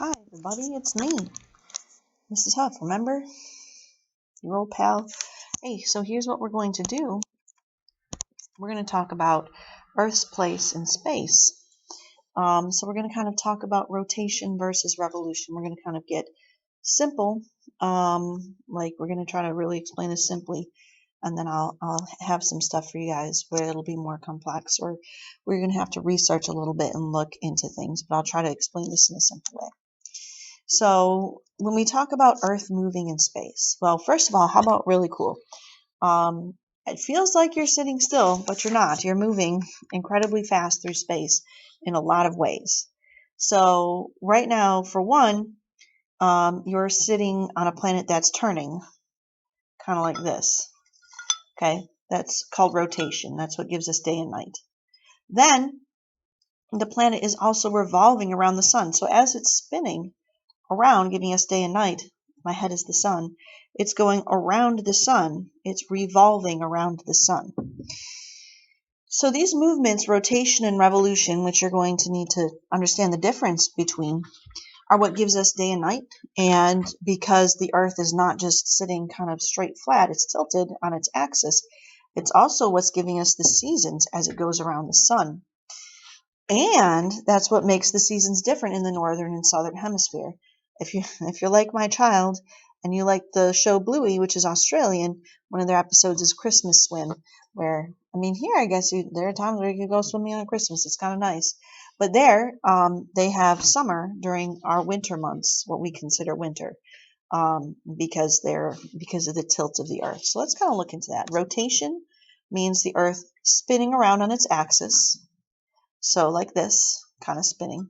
Hi everybody, it's me, Mrs. Huff, remember? Your old pal. Hey, so here's what we're going to do. We're going to talk about Earth's place in space. So we're going to kind of talk about rotation versus revolution. We're going to kind of get simple, like we're going to try to really explain this simply, and then I'll have some stuff for you guys where it'll be more complex, or we're going to have to research a little bit and look into things, but I'll try to explain this in a simple way. So when we talk about Earth moving in space, well, first of all, how about really cool? It feels like you're sitting still, but you're not. You're moving incredibly fast through space in a lot of ways. So right now, for one, you're sitting on a planet that's turning, kind of like this. Okay, that's called rotation. That's what gives us day and night. Then the planet is also revolving around the sun. So as it's spinning around, giving us day and night, my head is the sun, it's going around the sun. It's revolving around the sun. So these movements, rotation and revolution, which you're going to need to understand the difference between, are what gives us day and night. And because the Earth is not just sitting kind of straight flat, it's tilted on its axis, it's also what's giving us the seasons as it goes around the sun. And that's what makes the seasons different in the northern and southern hemisphere. If you're like my child and you like the show Bluey, which is Australian, one of their episodes is Christmas Swim, where, I mean, here I guess there are times where you can go swimming on Christmas. It's kind of nice. But there, they have summer during our winter months, what we consider winter, because of the tilt of the Earth. So let's kind of look into that. Rotation means the Earth spinning around on its axis. So like this, kind of spinning.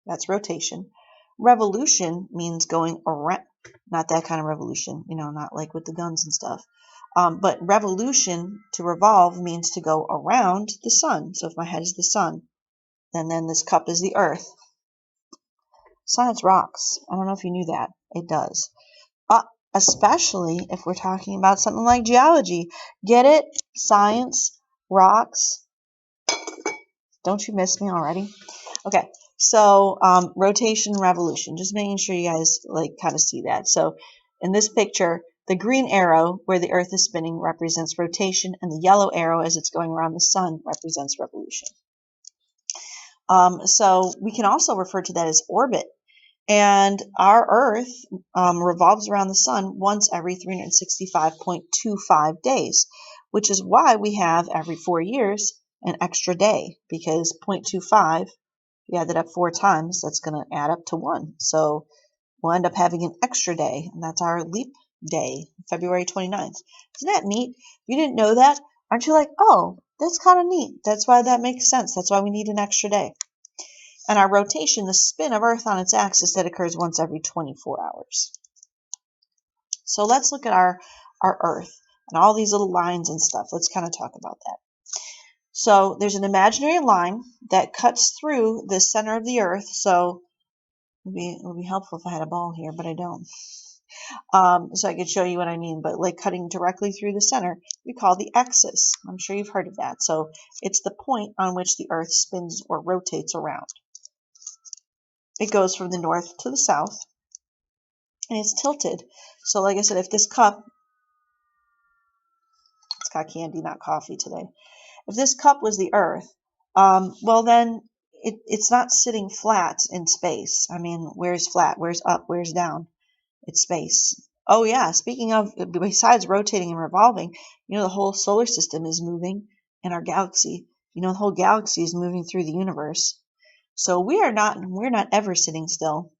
That's rotation. Revolution means going around, not that kind of revolution, not like with the guns and stuff. But revolution, to revolve, means to go around the sun. So if my head is the sun, then this cup is the earth. Science rocks. I don't know if you knew that. It does. Especially if we're talking about something like geology. Get it? Science rocks. Don't you miss me already? Okay, so rotation, revolution, just making sure you guys kind of see that. So in this picture, the green arrow where the Earth is spinning represents rotation, and the yellow arrow as it's going around the sun represents revolution. So we can also refer to that as orbit. And our Earth revolves around the sun once every 365.25 days, which is why we have every 4 years an extra day, because 0.25, you add that up 4 times, that's going to add up to 1. So we'll end up having an extra day, and that's our leap day, February 29th. Isn't that neat? If you didn't know that, aren't you like, oh, that's kind of neat. That's why that makes sense. That's why we need an extra day. And our rotation, the spin of Earth on its axis, that occurs once every 24 hours. So let's look at our Earth and all these little lines and stuff. Let's kind of talk about that. So there's an imaginary line that cuts through the center of the Earth. So it would be helpful if I had a ball here, but I don't. So I could show you what I mean, but like cutting directly through the center, we call the axis. I'm sure you've heard of that. So it's the point on which the Earth spins or rotates around. It goes from the north to the south, and it's tilted. So like I said, if this cup, it's got candy, not coffee today. If this cup was the Earth, well then it's not sitting flat in space. I mean, where's flat? Where's up? Where's down? It's space. Oh yeah, speaking of, besides rotating and revolving, the whole solar system is moving in our galaxy. The whole galaxy is moving through the universe. So we're not ever sitting still.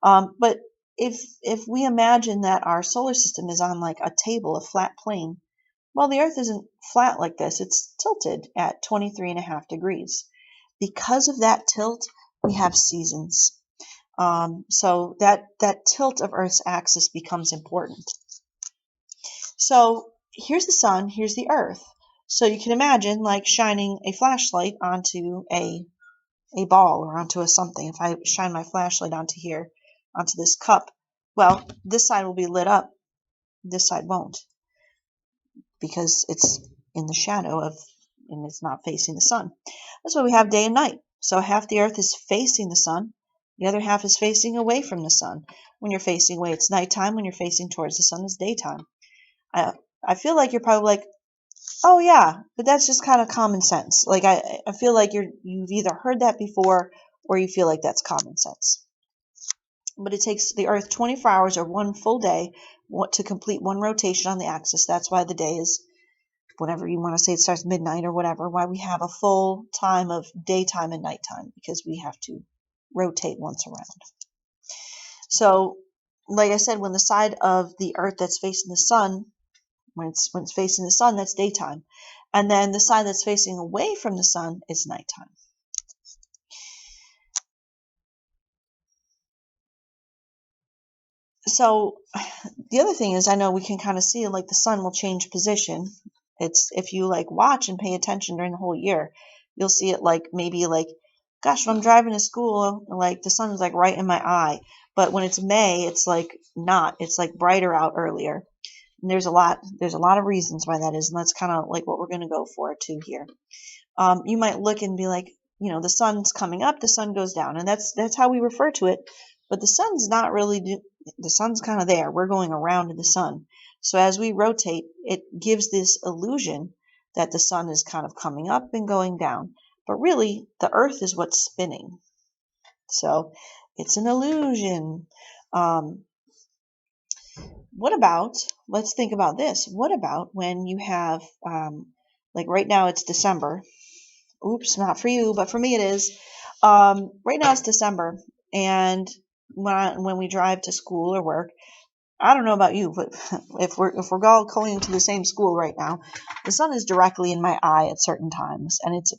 But if we imagine that our solar system is on like a table, a flat plane, well, the Earth isn't flat like this. It's tilted at 23.5 degrees. Because of that tilt, we have seasons. So that tilt of Earth's axis becomes important. So here's the sun, here's the Earth. So you can imagine like shining a flashlight onto a ball or onto a something. If I shine my flashlight onto here, onto this cup, well, this side will be lit up. This side won't, because it's in the shadow of, and it's not facing the sun. That's why we have day and night. So half the Earth is facing the sun, The other half is facing away from the sun. When you're facing away, it's nighttime. When you're facing towards the sun, it's daytime. I feel like you're probably like, oh yeah, but that's just kind of common sense. Like I feel like you've either heard that before or you feel like that's common sense. But it takes the Earth 24 hours or one full day to complete one rotation on the axis. That's why the day is whatever you want to say, it starts midnight or whatever, why we have a full time of daytime and nighttime, because we have to rotate once around. So, like I said, when the side of the Earth that's facing the sun, when it's facing the sun, that's daytime. And then the side that's facing away from the sun is nighttime. So the other thing is, I know we can kind of see like the sun will change position. It's if you like watch and pay attention during the whole year, you'll see it like maybe like, gosh, when I'm driving to school, like the sun is like right in my eye. But when it's May, it's like not. It's like brighter out earlier. And there's a lot of reasons why that is, and that's kind of like what we're going to go for too here. You might look and be like, the sun's coming up, the sun goes down, and that's how we refer to it. But the sun's not really. The sun's kind of there. We're going around the sun. So as we rotate, it gives this illusion that the sun is kind of coming up and going down. But really, the Earth is what's spinning. So it's an illusion. Let's think about this. What about when you have, like right now it's December. Oops, not for you, but for me it is. Right now it's December, and when we drive to school or work, I don't know about you, but if we're all going to the same school right now, the sun is directly in my eye at certain times, and it's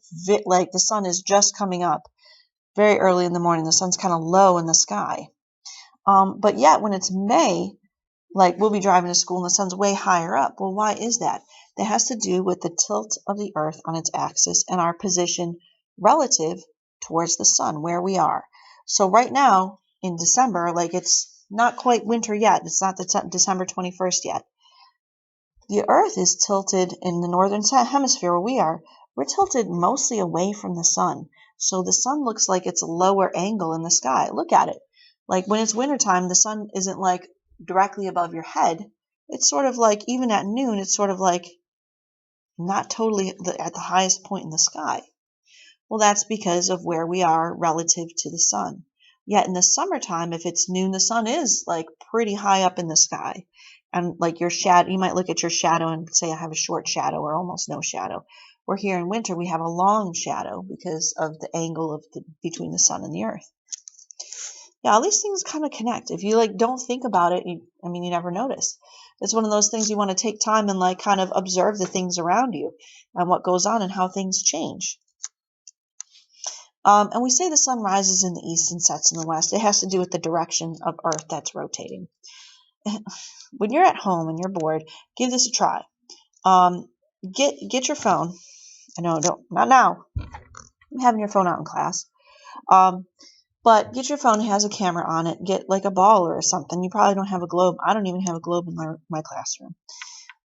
like the sun is just coming up very early in the morning. The sun's kind of low in the sky, but yet when it's May, like we'll be driving to school and the sun's way higher up. Well, why is that? That has to do with the tilt of the Earth on its axis and our position relative towards the sun, where we are. So right now in December, like it's not quite winter yet. It's not December 21st yet. The Earth is tilted in the northern hemisphere where we are. We're tilted mostly away from the sun. So the sun looks like it's a lower angle in the sky. Look at it. Like when it's wintertime, the sun isn't like directly above your head. It's sort of like, even at noon, it's sort of like not totally at the highest point in the sky. Well, that's because of where we are relative to the sun. Yet in the summertime, if it's noon, the sun is like pretty high up in the sky. And like your shadow, you might look at your shadow and say, I have a short shadow or almost no shadow. Where here in winter, we have a long shadow because of the angle between the sun and the earth. Yeah, all these things kind of connect. If you like don't think about it, you never notice. It's one of those things you want to take time and like kind of observe the things around you and what goes on and how things change. And we say the sun rises in the east and sets in the west. It has to do with the direction of Earth that's rotating. When you're at home and you're bored, give this a try. Get your phone. I know, not now. I'm having your phone out in class. But get your phone, it has a camera on it. Get like a ball or something. You probably don't have a globe. I don't even have a globe in my classroom.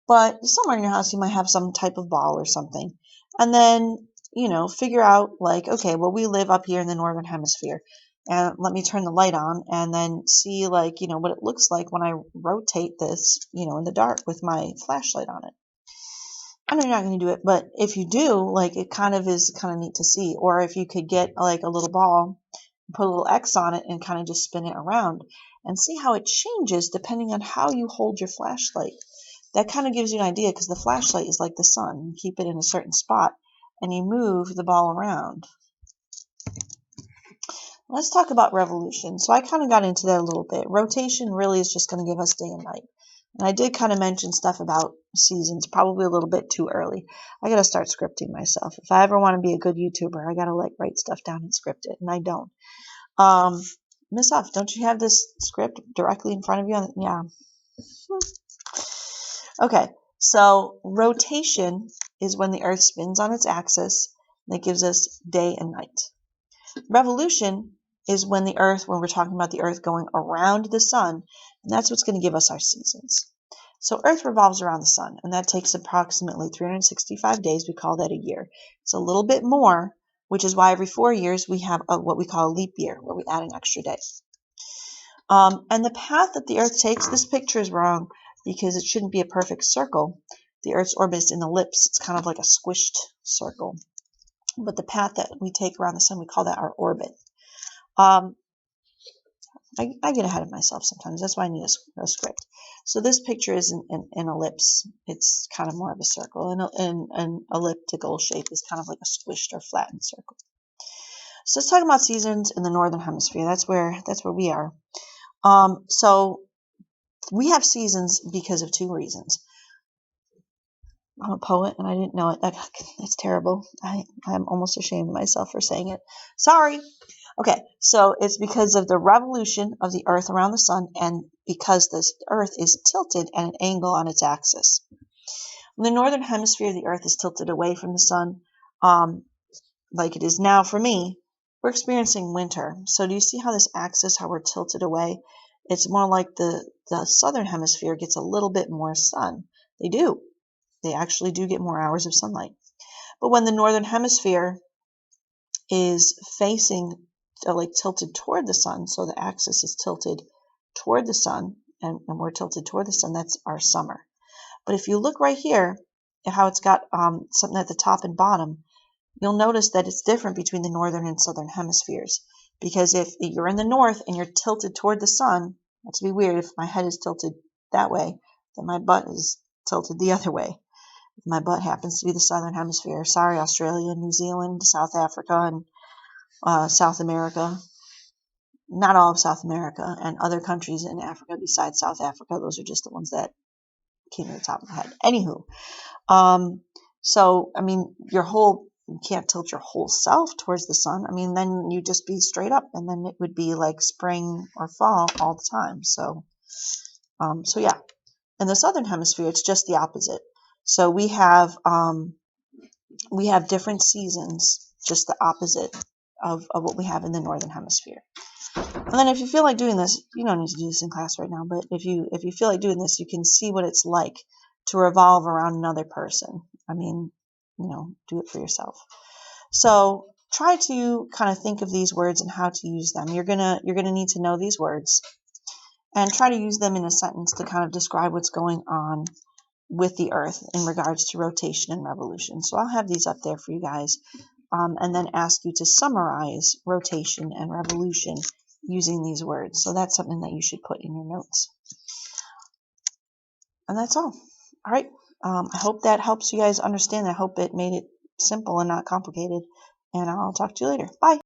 But somewhere in your house, you might have some type of ball or something. And then, figure out like, okay, well, we live up here in the northern hemisphere. And let me turn the light on and then see like, what it looks like when I rotate this, in the dark with my flashlight on it. I know you're not going to do it, but if you do, like it kind of is kind of neat to see. Or if you could get like a little ball, put a little X on it and kind of just spin it around and see how it changes depending on how you hold your flashlight. That kind of gives you an idea because the flashlight is like the sun. You keep it in a certain spot and you move the ball around. Let's talk about revolution. So I kind of got into that a little bit. Rotation really is just going to give us day and night. And I did kind of mention stuff about seasons, probably a little bit too early. I got to start scripting myself. If I ever want to be a good YouTuber, I got to like write stuff down and script it, and I don't. Miss F, don't you have this script directly in front of you? Yeah. Okay, so rotation is when the Earth spins on its axis. That gives us day and night. Revolution is when we're talking about the Earth going around the sun, and that's what's going to give us our seasons. So Earth revolves around the sun, and that takes approximately 365 days. We call that a year. It's a little bit more which is why every 4 years we have what we call a leap year, where we add an extra day. And the path that the Earth takes, this picture is wrong because it shouldn't be a perfect circle. The Earth's orbit is an ellipse. It's kind of like a squished circle. But the path that we take around the sun, we call that our orbit. I get ahead of myself sometimes. That's why I need a script. So this picture is an ellipse. It's kind of more of a circle. And an elliptical shape is kind of like a squished or flattened circle. So let's talk about seasons in the northern hemisphere. That's where we are. So we have seasons because of 2 reasons. I'm a poet and I didn't know it. That's terrible. I'm almost ashamed of myself for saying it. Sorry. Okay, so it's because of the revolution of the Earth around the sun, and because the Earth is tilted at an angle on its axis. In the northern hemisphere, the Earth is tilted away from the sun, like it is now for me. We're experiencing winter. So do you see how this axis, how we're tilted away? It's more like the southern hemisphere gets a little bit more sun. They do. They actually do get more hours of sunlight. But when the northern hemisphere is facing, like tilted toward the sun, so the axis is tilted toward the sun, and we're tilted toward the sun, that's our summer. But if you look right here at how it's got something at the top and bottom, you'll notice that it's different between the northern and southern hemispheres. Because if you're in the north and you're tilted toward the sun, that's to be weird. If my head is tilted that way, then my butt is tilted the other way. If my butt happens to be the southern hemisphere, sorry, Australia, New Zealand, South Africa, and South America. Not all of South America, and other countries in Africa besides South Africa. Those are just the ones that came to the top of my head. Anywho, so I mean, you can't tilt your whole self towards the sun. I mean, then you just be straight up, and then it would be like spring or fall all the time. So yeah. In the southern hemisphere, it's just the opposite. So we have different seasons, just the opposite of what we have in the northern hemisphere. And then if you feel like doing this, you don't need to do this in class right now, but if you feel like doing this, you can see what it's like to revolve around another person. I mean, do it for yourself. So try to kind of think of these words and how to use them. You're gonna need to know these words and try to use them in a sentence to kind of describe what's going on with the Earth in regards to rotation and revolution. So I'll have these up there for you guys, and then ask you to summarize rotation and revolution using these words. So that's something that you should put in your notes. And that's all. All right. I hope that helps you guys understand. I hope it made it simple and not complicated. And I'll talk to you later. Bye.